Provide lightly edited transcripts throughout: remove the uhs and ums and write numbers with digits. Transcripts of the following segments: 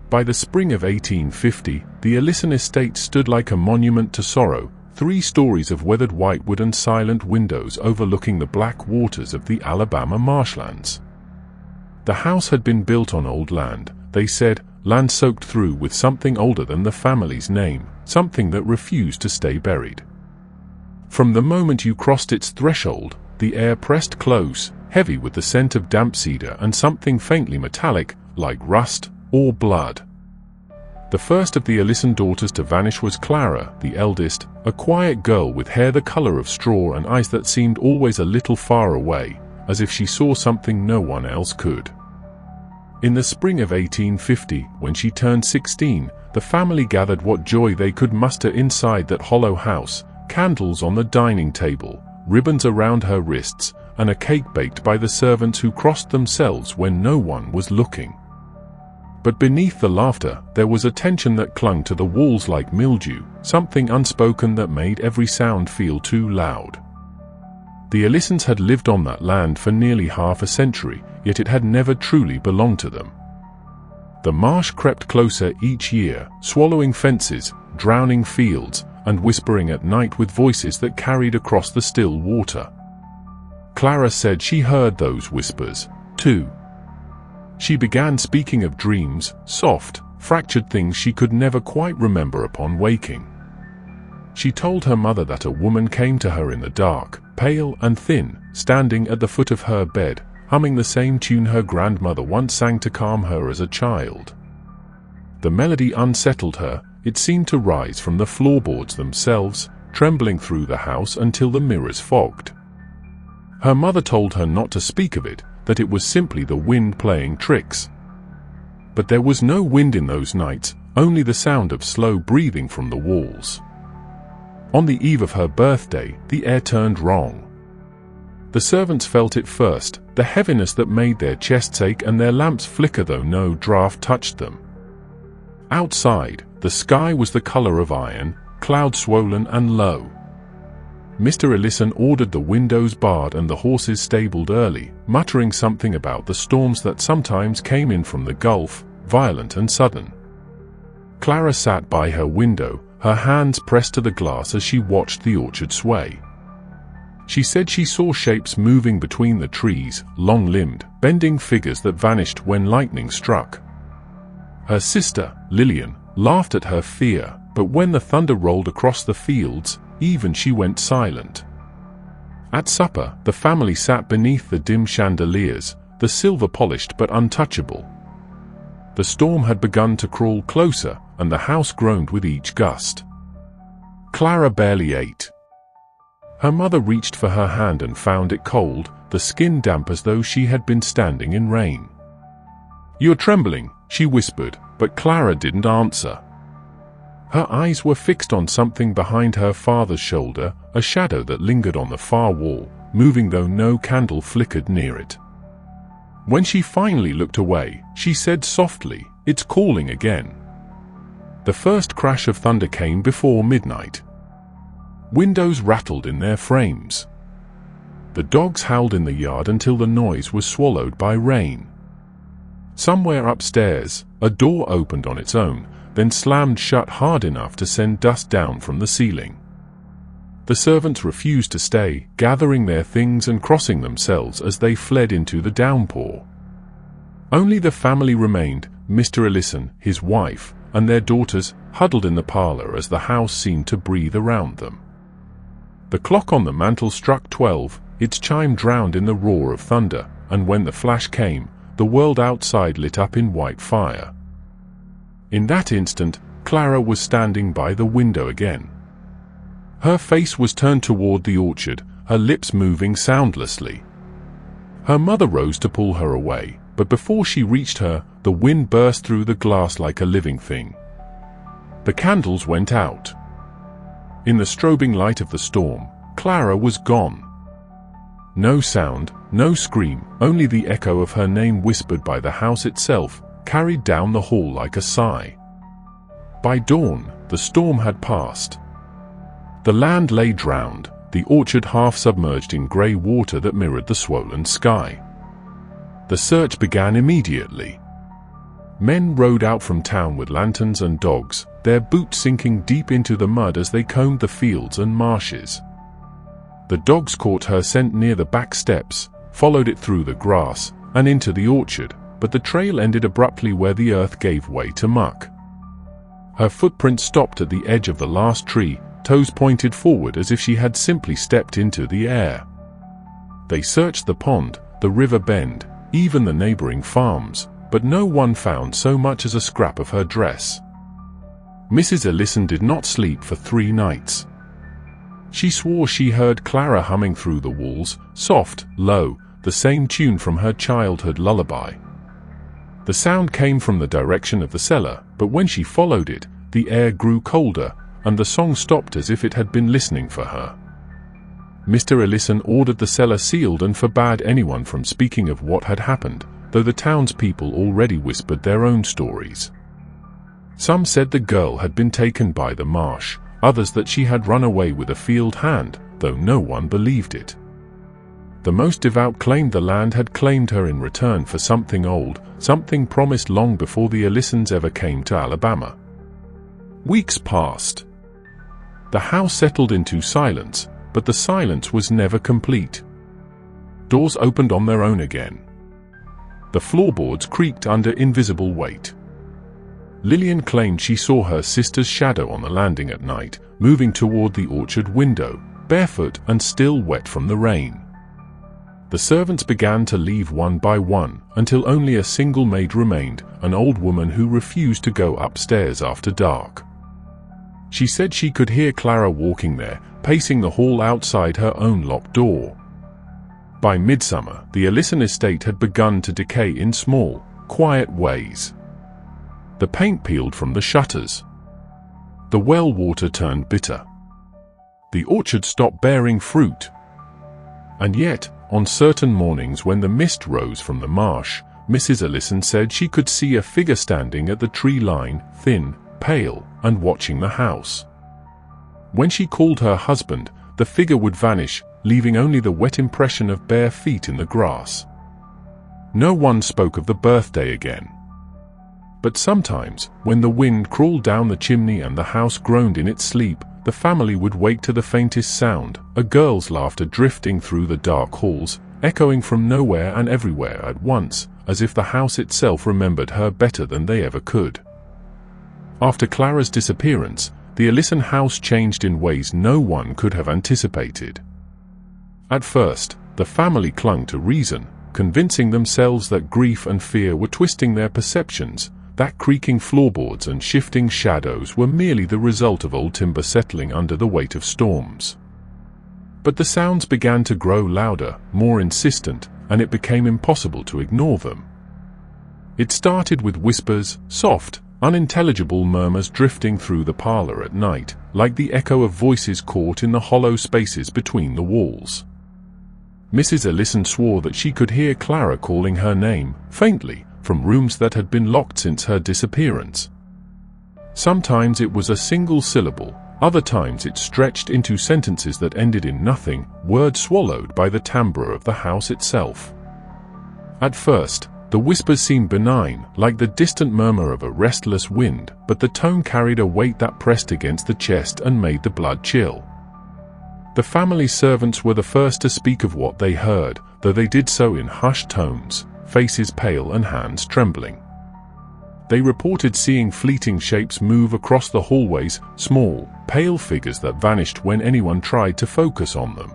By the spring of 1850, the Ellison estate stood like a monument to sorrow, 3 stories of weathered whitewood and silent windows overlooking the black waters of the Alabama marshlands. The house had been built on old land, they said, land soaked through with something older than the family's name, something that refused to stay buried. From the moment you crossed its threshold, the air pressed close, heavy with the scent of damp cedar and something faintly metallic, like rust or blood. The first of the Ellison daughters to vanish was Clara, the eldest, a quiet girl with hair the color of straw and eyes that seemed always a little far away, as if she saw something no one else could. In the spring of 1850, when she turned 16, the family gathered what joy they could muster inside that hollow house, candles on the dining table, ribbons around her wrists, and a cake baked by the servants who crossed themselves when no one was looking. But beneath the laughter, there was a tension that clung to the walls like mildew, something unspoken that made every sound feel too loud. The Ellisons had lived on that land for nearly half a century, yet it had never truly belonged to them. The marsh crept closer each year, swallowing fences, drowning fields, and whispering at night with voices that carried across the still water. Clara said she heard those whispers, too. She began speaking of dreams, soft, fractured things she could never quite remember upon waking. She told her mother that a woman came to her in the dark, pale and thin, standing at the foot of her bed, humming the same tune her grandmother once sang to calm her as a child. The melody unsettled her, it seemed to rise from the floorboards themselves, trembling through the house until the mirrors fogged. Her mother told her not to speak of it, that it was simply the wind playing tricks. But there was no wind in those nights, only the sound of slow breathing from the walls. On the eve of her birthday, the air turned wrong. The servants felt it first, the heaviness that made their chests ache and their lamps flicker though no draught touched them. Outside, the sky was the color of iron, cloud-swollen and low. Mr. Ellison ordered the windows barred and the horses stabled early, muttering something about the storms that sometimes came in from the Gulf, violent and sudden. Clara sat by her window, her hands pressed to the glass as she watched the orchard sway. She said she saw shapes moving between the trees, long-limbed, bending figures that vanished when lightning struck. Her sister, Lillian, laughed at her fear, but when the thunder rolled across the fields, even she went silent. At supper, the family sat beneath the dim chandeliers, the silver-polished but untouchable. The storm had begun to crawl closer, and the house groaned with each gust. Clara barely ate. Her mother reached for her hand and found it cold, the skin damp as though she had been standing in rain. "You're trembling," she whispered, but Clara didn't answer. Her eyes were fixed on something behind her father's shoulder, a shadow that lingered on the far wall, moving though no candle flickered near it. When she finally looked away, she said softly, "It's calling again." The first crash of thunder came before midnight. Windows rattled in their frames. The dogs howled in the yard until the noise was swallowed by rain. Somewhere upstairs, a door opened on its own, then slammed shut hard enough to send dust down from the ceiling. The servants refused to stay, gathering their things and crossing themselves as they fled into the downpour. Only the family remained, Mr. Ellison, his wife, and their daughters, huddled in the parlor as the house seemed to breathe around them. The clock on the mantel struck 12, its chime drowned in the roar of thunder, and when the flash came, the world outside lit up in white fire. In that instant, Clara was standing by the window again. Her face was turned toward the orchard, her lips moving soundlessly. Her mother rose to pull her away, but before she reached her, the wind burst through the glass like a living thing. The candles went out. In the strobing light of the storm, Clara was gone. No sound, no scream, only the echo of her name whispered by the house itself, carried down the hall like a sigh. By dawn, the storm had passed. The land lay drowned, the orchard half submerged in grey water that mirrored the swollen sky. The search began immediately. Men rode out from town with lanterns and dogs, their boots sinking deep into the mud as they combed the fields and marshes. The dogs caught her scent near the back steps, followed it through the grass, and into the orchard, but the trail ended abruptly where the earth gave way to muck. Her footprints stopped at the edge of the last tree, toes pointed forward as if she had simply stepped into the air. They searched the pond, the river bend, even the neighboring farms, but no one found so much as a scrap of her dress. Mrs. Ellison did not sleep for 3 nights. She swore she heard Clara humming through the walls, soft, low, the same tune from her childhood lullaby. The sound came from the direction of the cellar, but when she followed it, the air grew colder, and the song stopped as if it had been listening for her. Mr. Ellison ordered the cellar sealed and forbade anyone from speaking of what had happened, though the townspeople already whispered their own stories. Some said the girl had been taken by the marsh, others that she had run away with a field hand, though no one believed it. The most devout claimed the land had claimed her in return for something old, something promised long before the Ellisons ever came to Alabama. Weeks passed. The house settled into silence, but the silence was never complete. Doors opened on their own again. The floorboards creaked under invisible weight. Lillian claimed she saw her sister's shadow on the landing at night, moving toward the orchard window, barefoot and still wet from the rain. The servants began to leave one by one, until only a single maid remained, an old woman who refused to go upstairs after dark. She said she could hear Clara walking there, pacing the hall outside her own locked door. By midsummer, the Ellison estate had begun to decay in small, quiet ways. The paint peeled from the shutters. The well water turned bitter. The orchard stopped bearing fruit. And yet, on certain mornings when the mist rose from the marsh, Mrs. Ellison said she could see a figure standing at the tree line, thin, pale, and watching the house. When she called her husband, the figure would vanish, leaving only the wet impression of bare feet in the grass. No one spoke of the birthday again. But sometimes, when the wind crawled down the chimney and the house groaned in its sleep, the family would wake to the faintest sound, a girl's laughter drifting through the dark halls, echoing from nowhere and everywhere at once, as if the house itself remembered her better than they ever could. After Clara's disappearance, the Ellison house changed in ways no one could have anticipated. At first, the family clung to reason, convincing themselves that grief and fear were twisting their perceptions, that creaking floorboards and shifting shadows were merely the result of old timber settling under the weight of storms. But the sounds began to grow louder, more insistent, and it became impossible to ignore them. It started with whispers, soft, unintelligible murmurs drifting through the parlor at night, like the echo of voices caught in the hollow spaces between the walls. Mrs. Ellison swore that she could hear Clara calling her name, faintly, from rooms that had been locked since her disappearance. Sometimes it was a single syllable, other times it stretched into sentences that ended in nothing, words swallowed by the timbre of the house itself. At first, the whispers seemed benign, like the distant murmur of a restless wind, but the tone carried a weight that pressed against the chest and made the blood chill. The family servants were the first to speak of what they heard, though they did so in hushed tones, faces pale and hands trembling. They reported seeing fleeting shapes move across the hallways, small, pale figures that vanished when anyone tried to focus on them.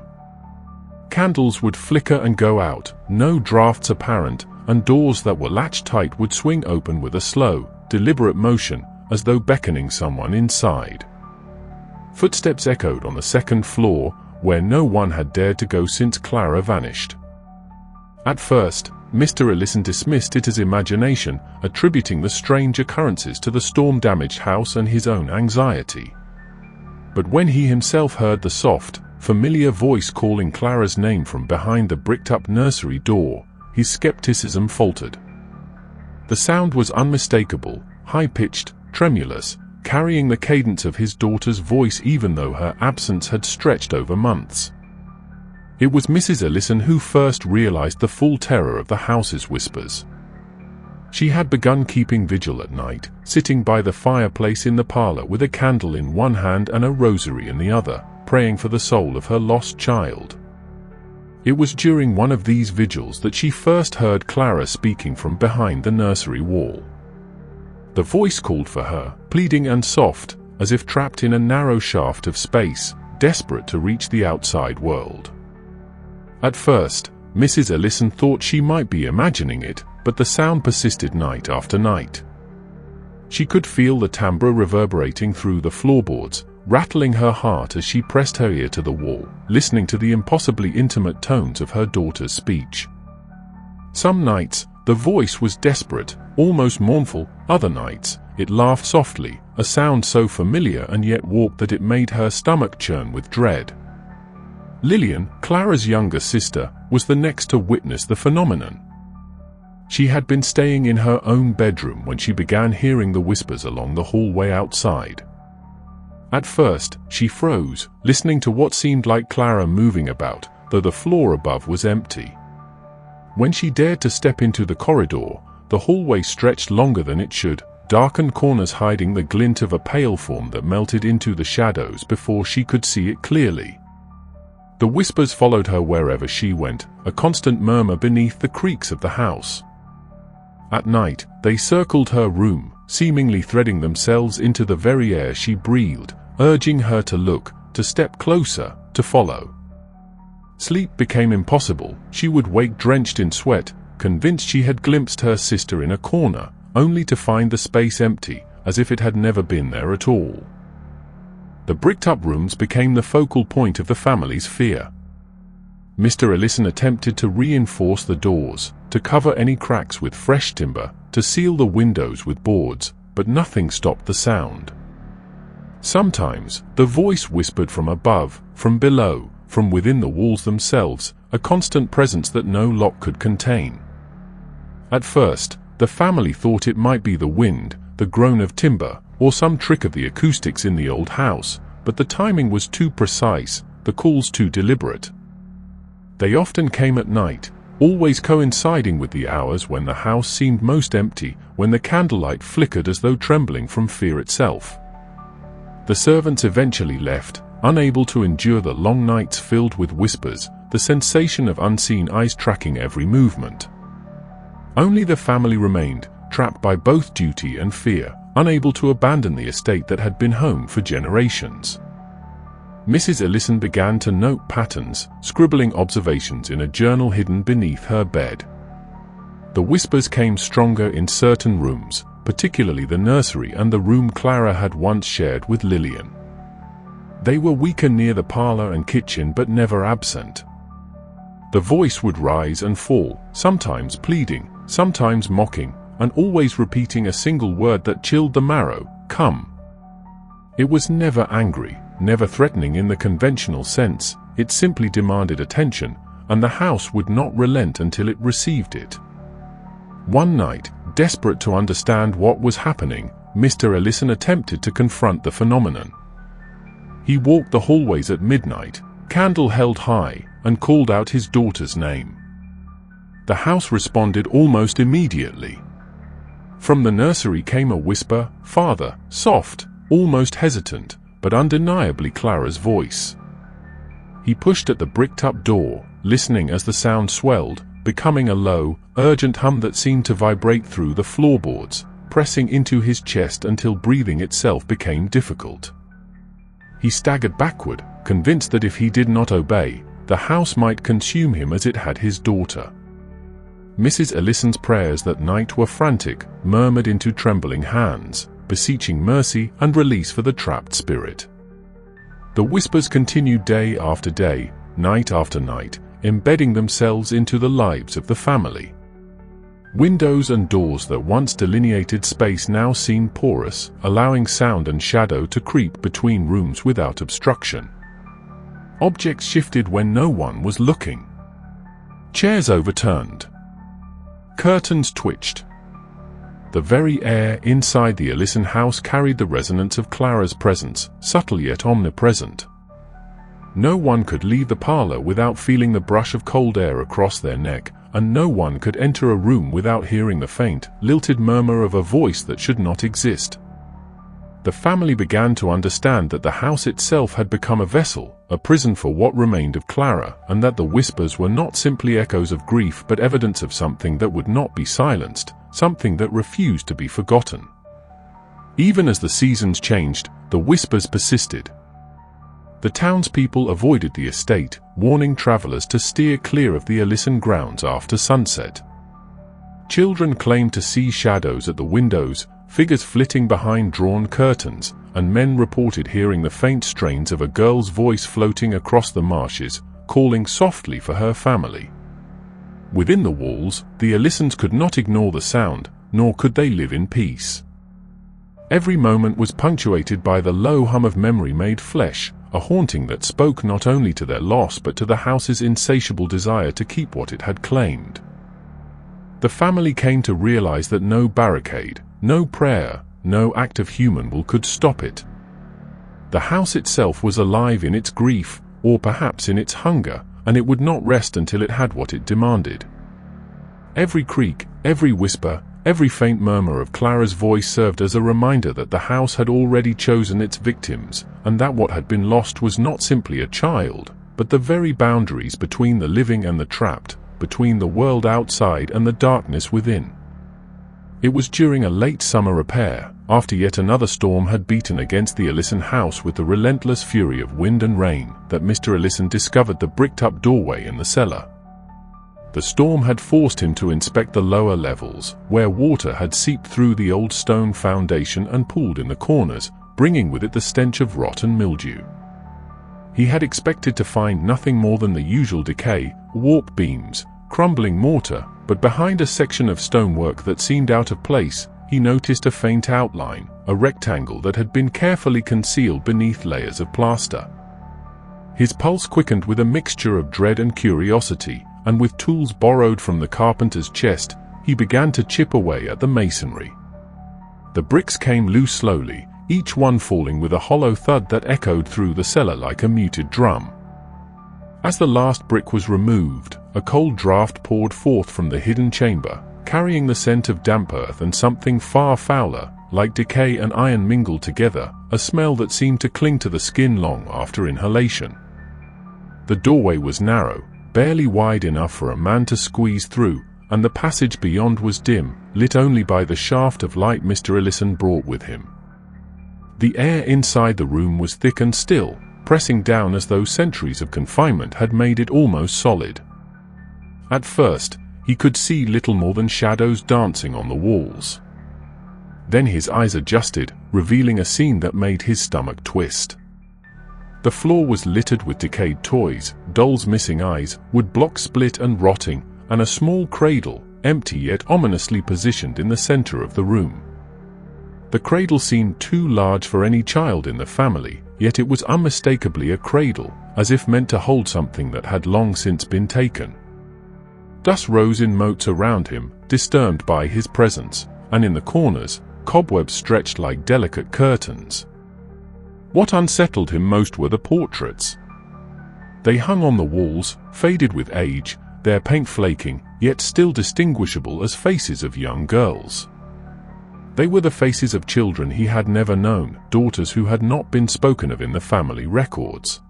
Candles would flicker and go out, no drafts apparent, and doors that were latched tight would swing open with a slow, deliberate motion, as though beckoning someone inside. Footsteps echoed on the second floor, where no one had dared to go since Clara vanished. At first, Mr. Ellison dismissed it as imagination, attributing the strange occurrences to the storm-damaged house and his own anxiety. But when he himself heard the soft, familiar voice calling Clara's name from behind the bricked-up nursery door, his skepticism faltered. The sound was unmistakable, high-pitched, tremulous, carrying the cadence of his daughter's voice even though her absence had stretched over months. It was Mrs. Ellison who first realized the full terror of the house's whispers. She had begun keeping vigil at night, sitting by the fireplace in the parlor with a candle in one hand and a rosary in the other, praying for the soul of her lost child. It was during one of these vigils that she first heard Clara speaking from behind the nursery wall. The voice called for her, pleading and soft, as if trapped in a narrow shaft of space, desperate to reach the outside world. At first, Mrs. Ellison thought she might be imagining it, but the sound persisted night after night. She could feel the timbre reverberating through the floorboards, rattling her heart as she pressed her ear to the wall, listening to the impossibly intimate tones of her daughter's speech. Some nights, the voice was desperate, almost mournful. Other nights, it laughed softly, a sound so familiar and yet warped that it made her stomach churn with dread. Lillian, Clara's younger sister, was the next to witness the phenomenon. She had been staying in her own bedroom when she began hearing the whispers along the hallway outside. At first, she froze, listening to what seemed like Clara moving about, though the floor above was empty. When she dared to step into the corridor, the hallway stretched longer than it should, darkened corners hiding the glint of a pale form that melted into the shadows before she could see it clearly. The whispers followed her wherever she went, a constant murmur beneath the creaks of the house. At night, they circled her room, seemingly threading themselves into the very air she breathed, urging her to look, to step closer, to follow. Sleep became impossible. She would wake drenched in sweat, convinced she had glimpsed her sister in a corner, only to find the space empty, as if it had never been there at all. The bricked-up rooms became the focal point of the family's fear. Mr. Ellison attempted to reinforce the doors, to cover any cracks with fresh timber, to seal the windows with boards, but nothing stopped the sound. Sometimes, the voice whispered from above, from below, from within the walls themselves, a constant presence that no lock could contain. At first, the family thought it might be the wind, the groan of timber, or some trick of the acoustics in the old house, but the timing was too precise, the calls too deliberate. They often came at night, always coinciding with the hours when the house seemed most empty, when the candlelight flickered as though trembling from fear itself. The servants eventually left, unable to endure the long nights filled with whispers, the sensation of unseen eyes tracking every movement. Only the family remained, trapped by both duty and fear, unable to abandon the estate that had been home for generations. Mrs. Ellison began to note patterns, scribbling observations in a journal hidden beneath her bed. The whispers came stronger in certain rooms, particularly the nursery and the room Clara had once shared with Lillian. They were weaker near the parlor and kitchen, but never absent. The voice would rise and fall, sometimes pleading, sometimes mocking, and always repeating a single word that chilled the marrow: "Come." It was never angry, never threatening in the conventional sense. It simply demanded attention, and the house would not relent until it received it. One night, desperate to understand what was happening, Mr. Ellison attempted to confront the phenomenon. He walked the hallways at midnight, candle held high, and called out his daughter's name. The house responded almost immediately. From the nursery came a whisper, "Father," soft, almost hesitant, but undeniably Clara's voice. He pushed at the bricked-up door, listening as the sound swelled, becoming a low, urgent hum that seemed to vibrate through the floorboards, pressing into his chest until breathing itself became difficult. He staggered backward, convinced that if he did not obey, the house might consume him as it had his daughter. Mrs. Ellison's prayers that night were frantic, murmured into trembling hands, beseeching mercy and release for the trapped spirit. The whispers continued day after day, night after night, embedding themselves into the lives of the family. Windows and doors that once delineated space now seemed porous, allowing sound and shadow to creep between rooms without obstruction. Objects shifted when no one was looking. Chairs overturned. Curtains twitched. The very air inside the Ellison house carried the resonance of Clara's presence, subtle yet omnipresent. No one could leave the parlor without feeling the brush of cold air across their neck, and no one could enter a room without hearing the faint, lilted murmur of a voice that should not exist. The family began to understand that the house itself had become a vessel, a prison for what remained of Clara, and that the whispers were not simply echoes of grief but evidence of something that would not be silenced, something that refused to be forgotten. Even as the seasons changed, the whispers persisted. The townspeople avoided the estate, warning travelers to steer clear of the Ellison grounds after sunset. Children claimed to see shadows at the windows, figures flitting behind drawn curtains, and men reported hearing the faint strains of a girl's voice floating across the marshes, calling softly for her family. Within the walls, the Ellisons could not ignore the sound, nor could they live in peace. Every moment was punctuated by the low hum of memory-made flesh, a haunting that spoke not only to their loss but to the house's insatiable desire to keep what it had claimed. The family came to realize that no barricade, no prayer, no act of human will could stop it. The house itself was alive in its grief, or perhaps in its hunger, and it would not rest until it had what it demanded. Every creak, every whisper, every faint murmur of Clara's voice served as a reminder that the house had already chosen its victims, and that what had been lost was not simply a child, but the very boundaries between the living and the trapped, between the world outside and the darkness within. It was during a late summer repair, after yet another storm had beaten against the Ellison house with the relentless fury of wind and rain, that Mr. Ellison discovered the bricked-up doorway in the cellar. The storm had forced him to inspect the lower levels, where water had seeped through the old stone foundation and pooled in the corners, bringing with it the stench of rot and mildew. He had expected to find nothing more than the usual decay, warped beams, crumbling mortar, but behind a section of stonework that seemed out of place, he noticed a faint outline, a rectangle that had been carefully concealed beneath layers of plaster. His pulse quickened with a mixture of dread and curiosity, and with tools borrowed from the carpenter's chest, he began to chip away at the masonry. The bricks came loose slowly, each one falling with a hollow thud that echoed through the cellar like a muted drum. As the last brick was removed, a cold draught poured forth from the hidden chamber, carrying the scent of damp earth and something far fouler, like decay and iron mingled together, a smell that seemed to cling to the skin long after inhalation. The doorway was narrow, barely wide enough for a man to squeeze through, and the passage beyond was dim, lit only by the shaft of light Mr. Ellison brought with him. The air inside the room was thick and still, pressing down as though centuries of confinement had made it almost solid. At first, he could see little more than shadows dancing on the walls. Then his eyes adjusted, revealing a scene that made his stomach twist. The floor was littered with decayed toys, dolls missing eyes, wood blocks split and rotting, and a small cradle, empty yet ominously positioned in the center of the room. The cradle seemed too large for any child in the family, yet it was unmistakably a cradle, as if meant to hold something that had long since been taken. Dust rose in motes around him, disturbed by his presence, and in the corners, cobwebs stretched like delicate curtains. What unsettled him most were the portraits. They hung on the walls, faded with age, their paint flaking, yet still distinguishable as faces of young girls. They were the faces of children he had never known, daughters who had not been spoken of in the family records.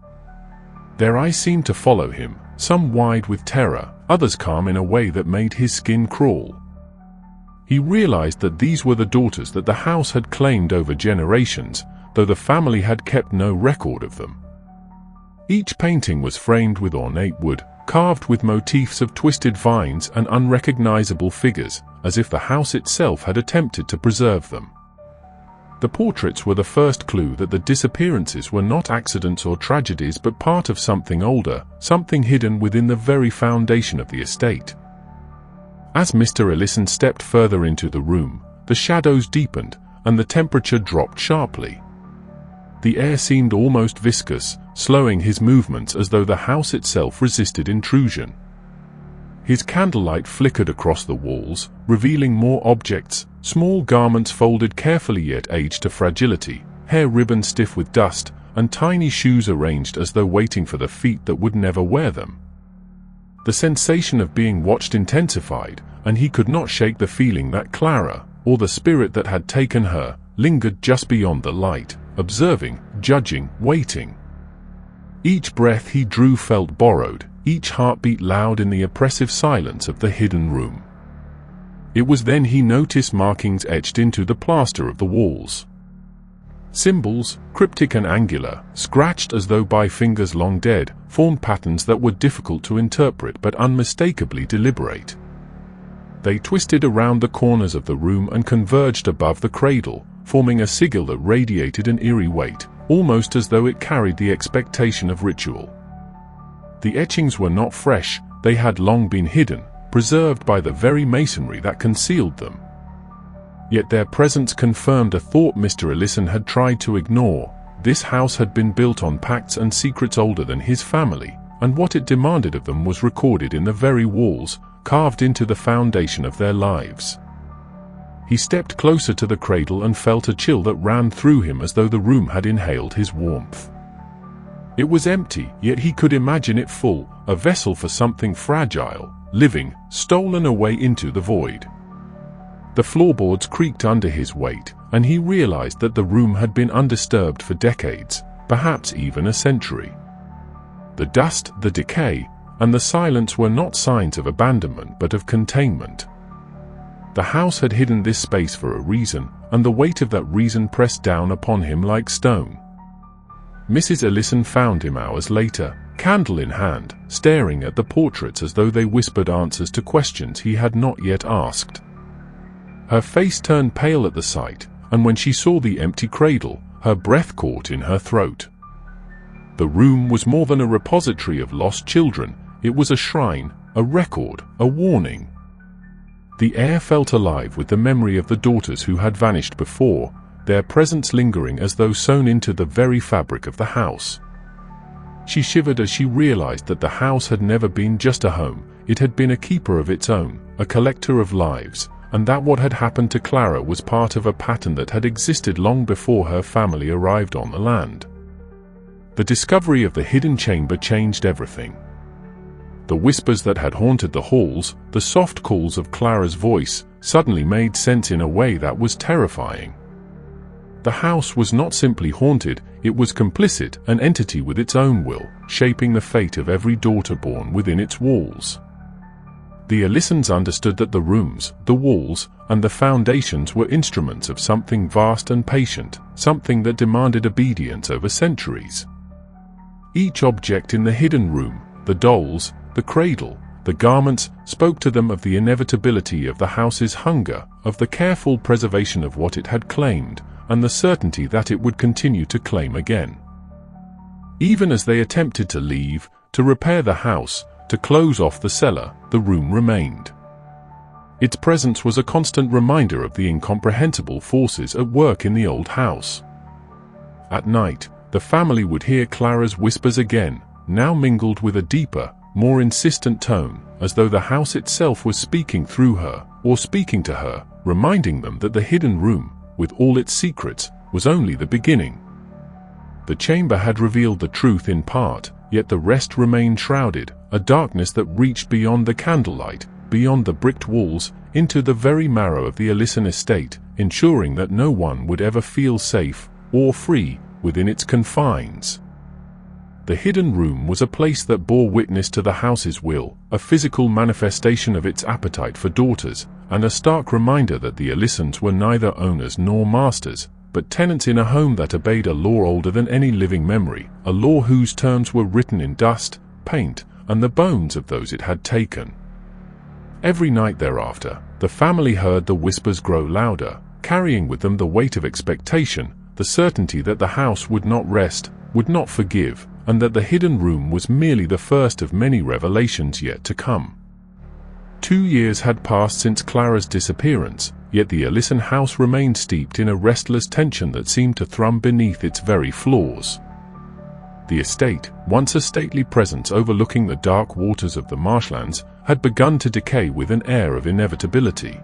Their eyes seemed to follow him, some wide with terror, others calm in a way that made his skin crawl. He realized that these were the daughters that the house had claimed over generations, though the family had kept no record of them. Each painting was framed with ornate wood, carved with motifs of twisted vines and unrecognizable figures, as if the house itself had attempted to preserve them. The portraits were the first clue that the disappearances were not accidents or tragedies but part of something older, something hidden within the very foundation of the estate. As Mr. Ellison stepped further into the room, the shadows deepened, and the temperature dropped sharply. The air seemed almost viscous, slowing his movements as though the house itself resisted intrusion. His candlelight flickered across the walls, revealing more objects, small garments folded carefully yet aged to fragility, hair ribbons stiff with dust, and tiny shoes arranged as though waiting for the feet that would never wear them. The sensation of being watched intensified, and he could not shake the feeling that Clara, or the spirit that had taken her, lingered just beyond the light, observing, judging, waiting. Each breath he drew felt borrowed, each heartbeat loud in the oppressive silence of the hidden room. It was then he noticed markings etched into the plaster of the walls. Symbols, cryptic and angular, scratched as though by fingers long dead, formed patterns that were difficult to interpret but unmistakably deliberate. They twisted around the corners of the room and converged above the cradle, forming a sigil that radiated an eerie weight, almost as though it carried the expectation of ritual. The etchings were not fresh, they had long been hidden, preserved by the very masonry that concealed them. Yet their presence confirmed a thought Mr. Ellison had tried to ignore. This house had been built on pacts and secrets older than his family, and what it demanded of them was recorded in the very walls, carved into the foundation of their lives. He stepped closer to the cradle and felt a chill that ran through him as though the room had inhaled his warmth. It was empty, yet he could imagine it full, a vessel for something fragile, living, stolen away into the void. The floorboards creaked under his weight, and he realized that the room had been undisturbed for decades, perhaps even a century. The dust, the decay, and the silence were not signs of abandonment but of containment. The house had hidden this space for a reason, and the weight of that reason pressed down upon him like stone. Mrs. Ellison found him hours later, candle in hand, staring at the portraits as though they whispered answers to questions he had not yet asked. Her face turned pale at the sight, and when she saw the empty cradle, her breath caught in her throat. The room was more than a repository of lost children, it was a shrine, a record, a warning. The air felt alive with the memory of the daughters who had vanished before, their presence lingering as though sewn into the very fabric of the house. She shivered as she realized that the house had never been just a home, it had been a keeper of its own, a collector of lives, and that what had happened to Clara was part of a pattern that had existed long before her family arrived on the land. The discovery of the hidden chamber changed everything. The whispers that had haunted the halls, the soft calls of Clara's voice, suddenly made sense in a way that was terrifying. The house was not simply haunted, it was complicit, an entity with its own will, shaping the fate of every daughter born within its walls. The Ellisons understood that the rooms, the walls, and the foundations were instruments of something vast and patient, something that demanded obedience over centuries. Each object in the hidden room, the dolls, the cradle, the garments, spoke to them of the inevitability of the house's hunger, of the careful preservation of what it had claimed, and the certainty that it would continue to claim again. Even as they attempted to leave, to repair the house, to close off the cellar, the room remained. Its presence was a constant reminder of the incomprehensible forces at work in the old house. At night, the family would hear Clara's whispers again, now mingled with a deeper, more insistent tone, as though the house itself was speaking through her, or speaking to her, reminding them that the hidden room, with all its secrets, was only the beginning. The chamber had revealed the truth in part, yet the rest remained shrouded, a darkness that reached beyond the candlelight, beyond the bricked walls, into the very marrow of the Ellison estate, ensuring that no one would ever feel safe, or free, within its confines. The hidden room was a place that bore witness to the house's will, a physical manifestation of its appetite for daughters, and a stark reminder that the Ellisons were neither owners nor masters, but tenants in a home that obeyed a law older than any living memory, a law whose terms were written in dust, paint, and the bones of those it had taken. Every night thereafter, the family heard the whispers grow louder, carrying with them the weight of expectation, the certainty that the house would not rest, would not forgive, and that the hidden room was merely the first of many revelations yet to come. 2 years had passed since Clara's disappearance, yet the Ellison house remained steeped in a restless tension that seemed to thrum beneath its very floors. The estate, once a stately presence overlooking the dark waters of the marshlands, had begun to decay with an air of inevitability.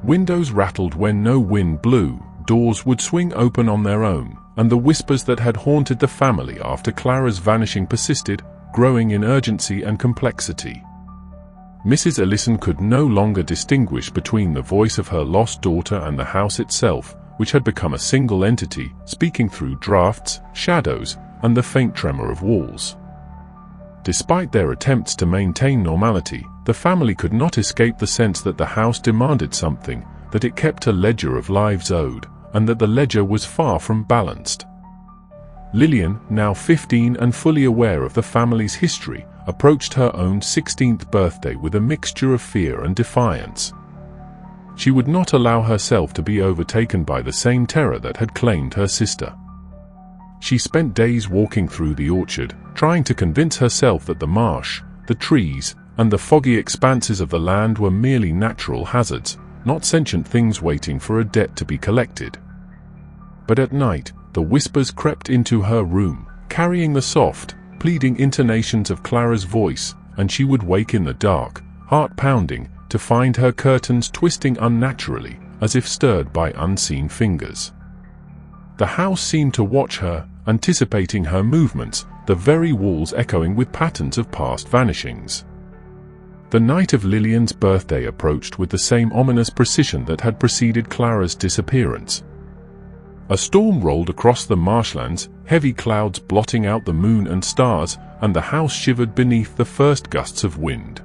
Windows rattled when no wind blew, doors would swing open on their own, and the whispers that had haunted the family after Clara's vanishing persisted, growing in urgency and complexity. Mrs. Ellison could no longer distinguish between the voice of her lost daughter and the house itself, which had become a single entity, speaking through drafts, shadows, and the faint tremor of walls. Despite their attempts to maintain normality, the family could not escape the sense that the house demanded something, that it kept a ledger of lives owed, and that the ledger was far from balanced. Lillian, now 15 and fully aware of the family's history, approached her own 16th birthday with a mixture of fear and defiance. She would not allow herself to be overtaken by the same terror that had claimed her sister. She spent days walking through the orchard, trying to convince herself that the marsh, the trees, and the foggy expanses of the land were merely natural hazards, not sentient things waiting for a debt to be collected. But at night, the whispers crept into her room, carrying the soft, pleading intonations of Clara's voice, and she would wake in the dark, heart pounding, to find her curtains twisting unnaturally, as if stirred by unseen fingers. The house seemed to watch her, anticipating her movements, the very walls echoing with patterns of past vanishings. The night of Lillian's birthday approached with the same ominous precision that had preceded Clara's disappearance. A storm rolled across the marshlands, heavy clouds blotting out the moon and stars, and the house shivered beneath the first gusts of wind.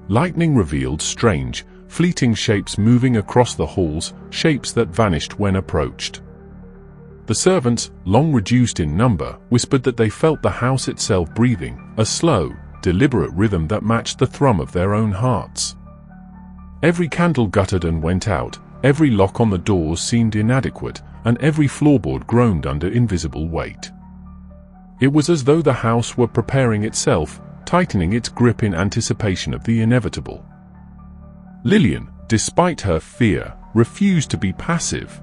Lightning revealed strange, fleeting shapes moving across the halls, shapes that vanished when approached. The servants, long reduced in number, whispered that they felt the house itself breathing, a slow, deliberate rhythm that matched the thrum of their own hearts. Every candle guttered and went out, every lock on the doors seemed inadequate, and every floorboard groaned under invisible weight. It was as though the house were preparing itself, tightening its grip in anticipation of the inevitable. Lillian, despite her fear, refused to be passive.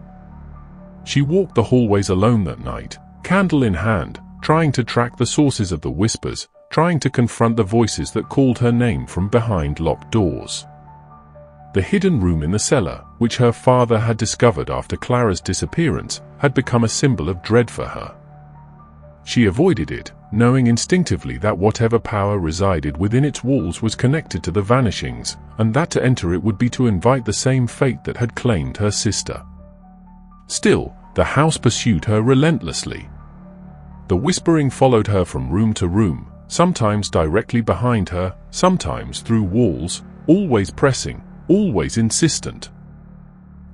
She walked the hallways alone that night, candle in hand, trying to track the sources of the whispers, trying to confront the voices that called her name from behind locked doors. The hidden room in the cellar, which her father had discovered after Clara's disappearance, had become a symbol of dread for her. She avoided it, knowing instinctively that whatever power resided within its walls was connected to the vanishings, and that to enter it would be to invite the same fate that had claimed her sister. Still, the house pursued her relentlessly. The whispering followed her from room to room, sometimes directly behind her, sometimes through walls, always pressing, always insistent.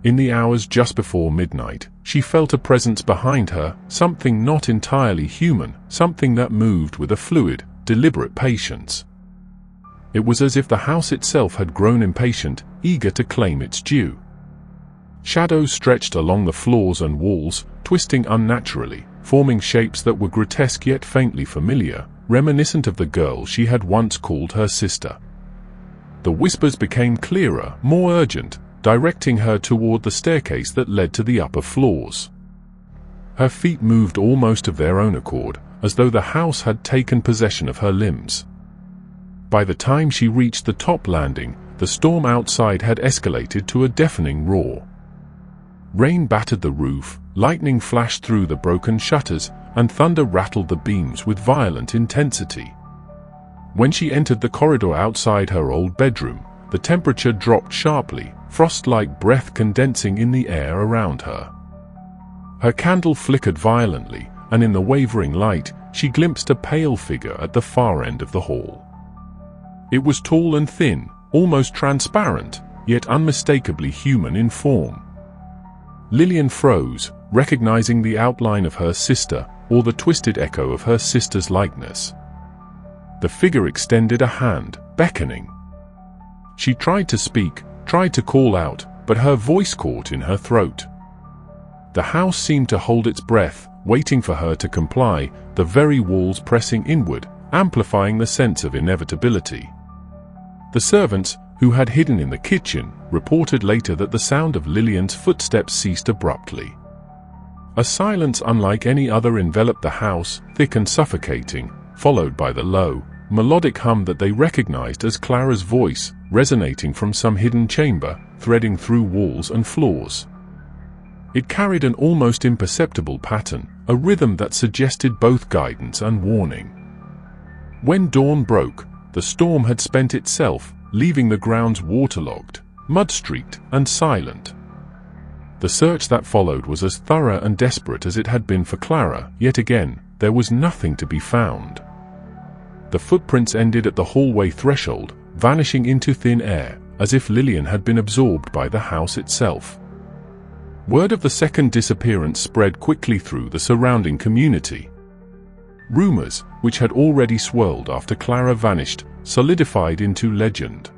In the hours just before midnight, she felt a presence behind her, something not entirely human, something that moved with a fluid, deliberate patience. It was as if the house itself had grown impatient, eager to claim its due. Shadows stretched along the floors and walls, twisting unnaturally, forming shapes that were grotesque yet faintly familiar, reminiscent of the girl she had once called her sister. The whispers became clearer, more urgent, directing her toward the staircase that led to the upper floors. Her feet moved almost of their own accord, as though the house had taken possession of her limbs. By the time she reached the top landing, the storm outside had escalated to a deafening roar. Rain battered the roof, lightning flashed through the broken shutters, and thunder rattled the beams with violent intensity. When she entered the corridor outside her old bedroom, the temperature dropped sharply, frost-like breath condensing in the air around her. Her candle flickered violently, and in the wavering light, she glimpsed a pale figure at the far end of the hall. It was tall and thin, almost transparent, yet unmistakably human in form. Lillian froze, recognizing the outline of her sister, or the twisted echo of her sister's likeness. The figure extended a hand, beckoning. She tried to speak, tried to call out, but her voice caught in her throat. The house seemed to hold its breath, waiting for her to comply, the very walls pressing inward, amplifying the sense of inevitability. The servants, who had hidden in the kitchen, reported later that the sound of Lillian's footsteps ceased abruptly. A silence unlike any other enveloped the house, thick and suffocating, followed by the low, melodic hum that they recognized as Clara's voice, resonating from some hidden chamber, threading through walls and floors. It carried an almost imperceptible pattern, a rhythm that suggested both guidance and warning. When dawn broke, the storm had spent itself, leaving the grounds waterlogged, mud-streaked, and silent. The search that followed was as thorough and desperate as it had been for Clara, yet again, there was nothing to be found. The footprints ended at the hallway threshold, vanishing into thin air, as if Lillian had been absorbed by the house itself. Word of the second disappearance spread quickly through the surrounding community. Rumors, which had already swirled after Clara vanished, solidified into legend.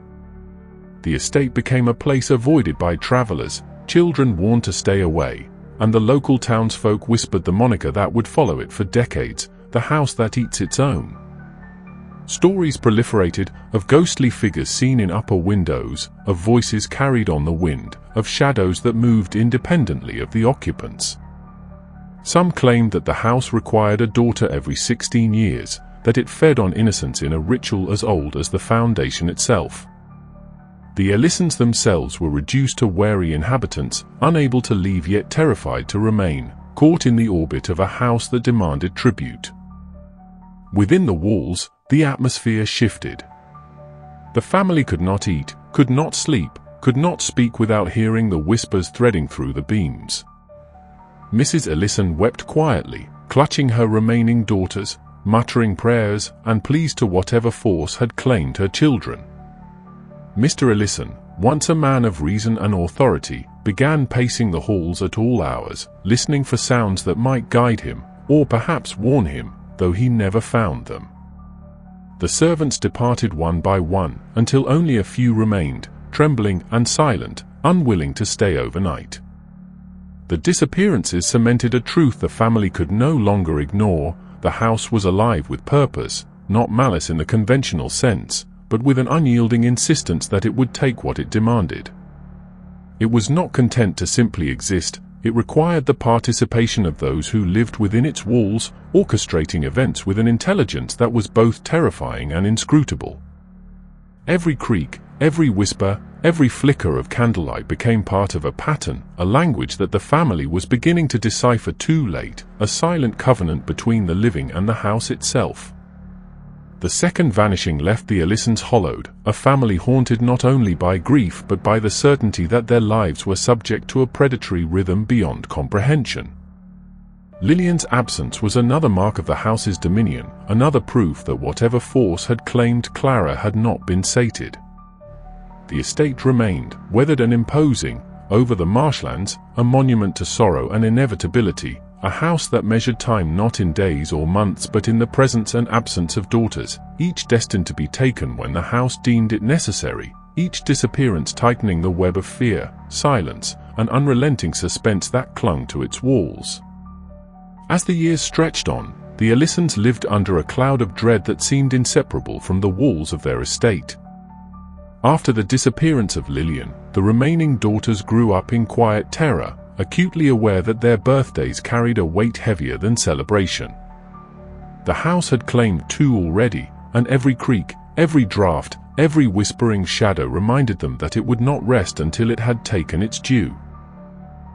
The estate became a place avoided by travelers, children warned to stay away, and the local townsfolk whispered the moniker that would follow it for decades, the house that eats its own. Stories proliferated, of ghostly figures seen in upper windows, of voices carried on the wind, of shadows that moved independently of the occupants. Some claimed that the house required a daughter every 16 years, that it fed on innocence in a ritual as old as the foundation itself. The Ellisons themselves were reduced to wary inhabitants, unable to leave yet terrified to remain, caught in the orbit of a house that demanded tribute. Within the walls, the atmosphere shifted. The family could not eat, could not sleep, could not speak without hearing the whispers threading through the beams. Mrs. Ellison wept quietly, clutching her remaining daughters, muttering prayers and pleas to whatever force had claimed her children. Mr. Ellison, once a man of reason and authority, began pacing the halls at all hours, listening for sounds that might guide him, or perhaps warn him, though he never found them. The servants departed one by one, until only a few remained, trembling and silent, unwilling to stay overnight. The disappearances cemented a truth the family could no longer ignore: the house was alive with purpose, not malice in the conventional sense, but with an unyielding insistence that it would take what it demanded. It was not content to simply exist, it required the participation of those who lived within its walls, orchestrating events with an intelligence that was both terrifying and inscrutable. Every creak, every whisper, every flicker of candlelight became part of a pattern, a language that the family was beginning to decipher too late, a silent covenant between the living and the house itself. The second vanishing left the Ellisons hollowed, a family haunted not only by grief but by the certainty that their lives were subject to a predatory rhythm beyond comprehension. Lillian's absence was another mark of the house's dominion, another proof that whatever force had claimed Clara had not been sated. The estate remained, weathered and imposing, over the marshlands, a monument to sorrow and inevitability, a house that measured time not in days or months but in the presence and absence of daughters, each destined to be taken when the house deemed it necessary, each disappearance tightening the web of fear, silence, and unrelenting suspense that clung to its walls. As the years stretched on, the Ellisons lived under a cloud of dread that seemed inseparable from the walls of their estate. After the disappearance of Lillian, the remaining daughters grew up in quiet terror, acutely aware that their birthdays carried a weight heavier than celebration. The house had claimed two already, and every creak, every draft, every whispering shadow reminded them that it would not rest until it had taken its due.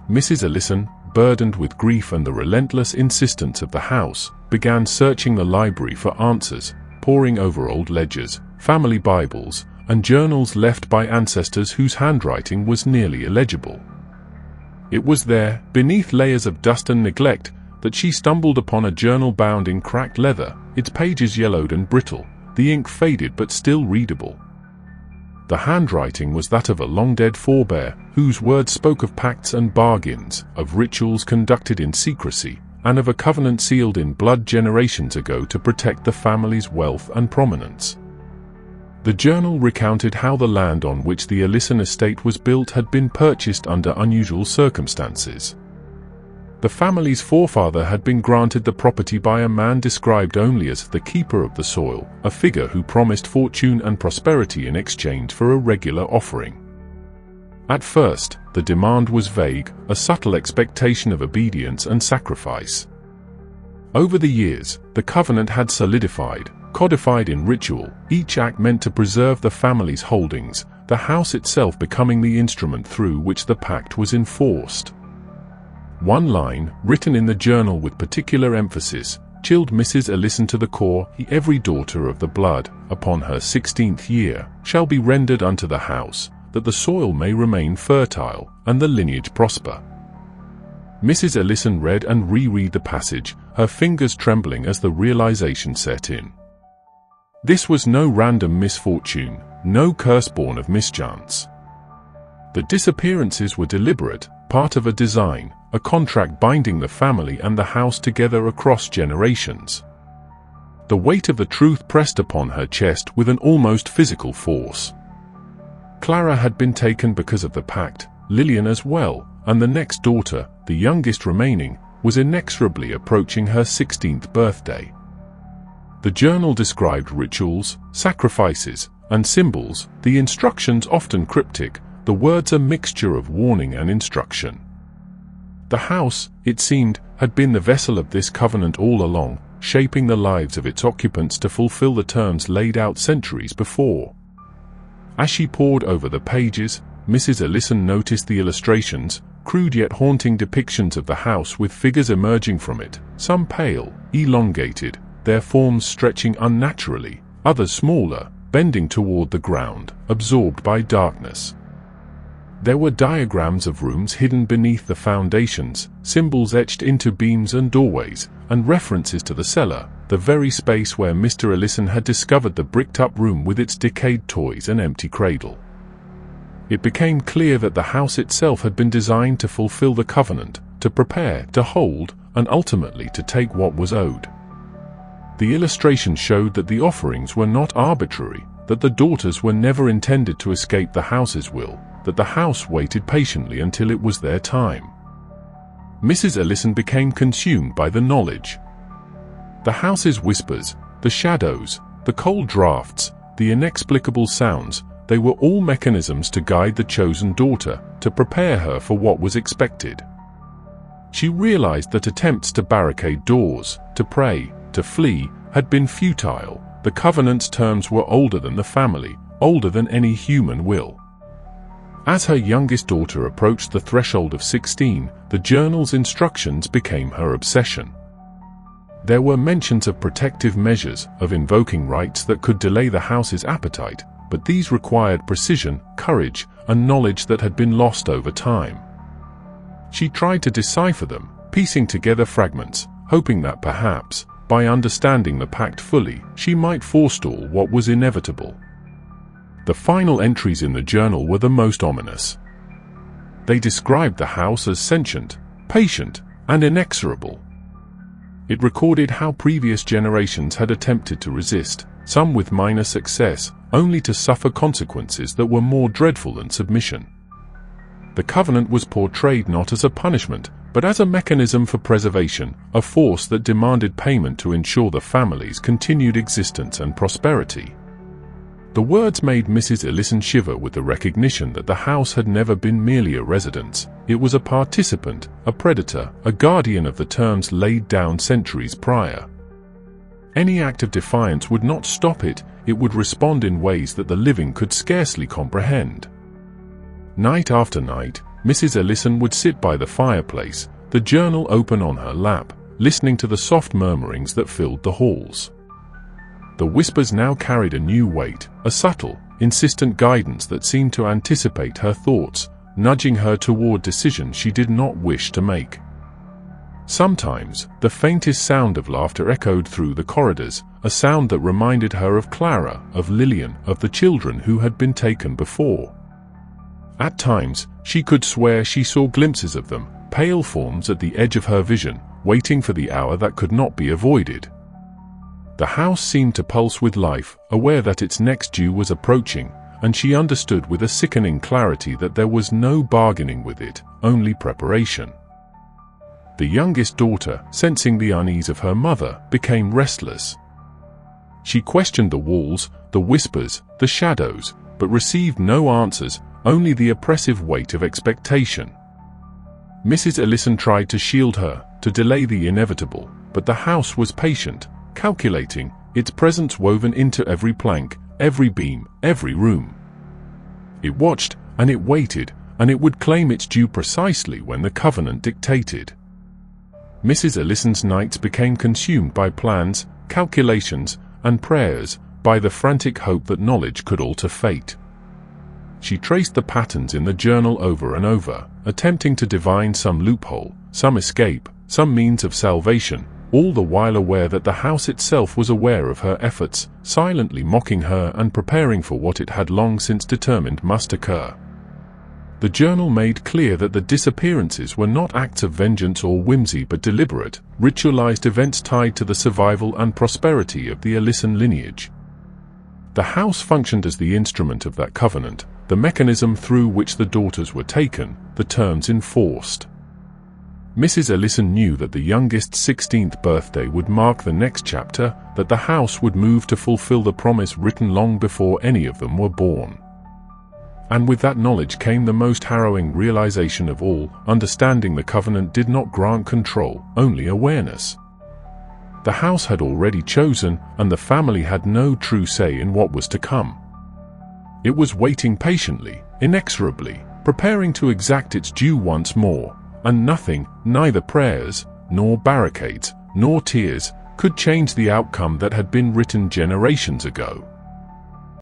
Mrs. Ellison, burdened with grief and the relentless insistence of the house, began searching the library for answers, poring over old ledgers, family Bibles, and journals left by ancestors whose handwriting was nearly illegible. It was there, beneath layers of dust and neglect, that she stumbled upon a journal bound in cracked leather, its pages yellowed and brittle, the ink faded but still readable. The handwriting was that of a long-dead forebear, whose words spoke of pacts and bargains, of rituals conducted in secrecy, and of a covenant sealed in blood generations ago to protect the family's wealth and prominence. The journal recounted how the land on which the Ellison estate was built had been purchased under unusual circumstances. The family's forefather had been granted the property by a man described only as the keeper of the soil, a figure who promised fortune and prosperity in exchange for a regular offering. At first, the demand was vague, a subtle expectation of obedience and sacrifice. Over the years, the covenant had solidified, codified in ritual, each act meant to preserve the family's holdings, the house itself becoming the instrument through which the pact was enforced. One line, written in the journal with particular emphasis, chilled Mrs. Ellison to the core. Every daughter of the blood, upon her 16th year, shall be rendered unto the house, that the soil may remain fertile, and the lineage prosper. Mrs. Ellison read and reread the passage, her fingers trembling as the realization set in. This was no random misfortune, no curse born of mischance. The disappearances were deliberate, part of a design, a contract binding the family and the house together across generations. The weight of the truth pressed upon her chest with an almost physical force. Clara had been taken because of the pact, Lillian as well, and the next daughter, the youngest remaining, was inexorably approaching her 16th birthday. The journal described rituals, sacrifices, and symbols, the instructions often cryptic, the words a mixture of warning and instruction. The house, it seemed, had been the vessel of this covenant all along, shaping the lives of its occupants to fulfill the terms laid out centuries before. As she pored over the pages, Mrs. Ellison noticed the illustrations, crude yet haunting depictions of the house with figures emerging from it, some pale, elongated, their forms stretching unnaturally, others smaller, bending toward the ground, absorbed by darkness. There were diagrams of rooms hidden beneath the foundations, symbols etched into beams and doorways, and references to the cellar, the very space where Mr. Ellison had discovered the bricked-up room with its decayed toys and empty cradle. It became clear that the house itself had been designed to fulfill the covenant, to prepare, to hold, and ultimately to take what was owed. The illustration showed that the offerings were not arbitrary, that the daughters were never intended to escape the house's will, that the house waited patiently until it was their time. Mrs. Ellison became consumed by the knowledge. The house's whispers, the shadows, the cold drafts, the inexplicable sounds, they were all mechanisms to guide the chosen daughter, to prepare her for what was expected. She realized that attempts to barricade doors, to pray, to flee, had been futile. The covenant's terms were older than the family, older than any human will. As her youngest daughter approached the threshold of 16, the journal's instructions became her obsession. There were mentions of protective measures, of invoking rites that could delay the house's appetite, but these required precision, courage, and knowledge that had been lost over time. She tried to decipher them, piecing together fragments, hoping that perhaps, by understanding the pact fully, she might forestall what was inevitable. The final entries in the journal were the most ominous. They described the house as sentient, patient, and inexorable. It recorded how previous generations had attempted to resist, some with minor success, only to suffer consequences that were more dreadful than submission. The covenant was portrayed not as a punishment, but as a mechanism for preservation, a force that demanded payment to ensure the family's continued existence and prosperity. The words made Mrs. Ellison shiver with the recognition that the house had never been merely a residence, it was a participant, a predator, a guardian of the terms laid down centuries prior. Any act of defiance would not stop it, it would respond in ways that the living could scarcely comprehend. Night after night, Mrs. Ellison would sit by the fireplace, the journal open on her lap, listening to the soft murmurings that filled the halls. The whispers now carried a new weight, a subtle, insistent guidance that seemed to anticipate her thoughts, nudging her toward decisions she did not wish to make. Sometimes, the faintest sound of laughter echoed through the corridors, a sound that reminded her of Clara, of Lillian, of the children who had been taken before. At times, she could swear she saw glimpses of them, pale forms at the edge of her vision, waiting for the hour that could not be avoided. The house seemed to pulse with life, aware that its next due was approaching, and she understood with a sickening clarity that there was no bargaining with it, only preparation. The youngest daughter, sensing the unease of her mother, became restless. She questioned the walls, the whispers, the shadows, but received no answers, only the oppressive weight of expectation. Mrs. Ellison tried to shield her, to delay the inevitable, but the house was patient, calculating, its presence woven into every plank, every beam, every room. It watched, and it waited, and it would claim its due precisely when the covenant dictated. Mrs. Allison's nights became consumed by plans, calculations, and prayers, by the frantic hope that knowledge could alter fate. She traced the patterns in the journal over and over, attempting to divine some loophole, some escape, some means of salvation, all the while aware that the house itself was aware of her efforts, silently mocking her and preparing for what it had long since determined must occur. The journal made clear that the disappearances were not acts of vengeance or whimsy but deliberate, ritualized events tied to the survival and prosperity of the Allison lineage. The house functioned as the instrument of that covenant, the mechanism through which the daughters were taken, the terms enforced. Mrs. Allison knew that the youngest's 16th birthday would mark the next chapter, that the house would move to fulfill the promise written long before any of them were born. And with that knowledge came the most harrowing realization of all: understanding the covenant did not grant control, only awareness. The house had already chosen, and the family had no true say in what was to come. It was waiting patiently, inexorably, preparing to exact its due once more, and nothing, neither prayers, nor barricades, nor tears, could change the outcome that had been written generations ago.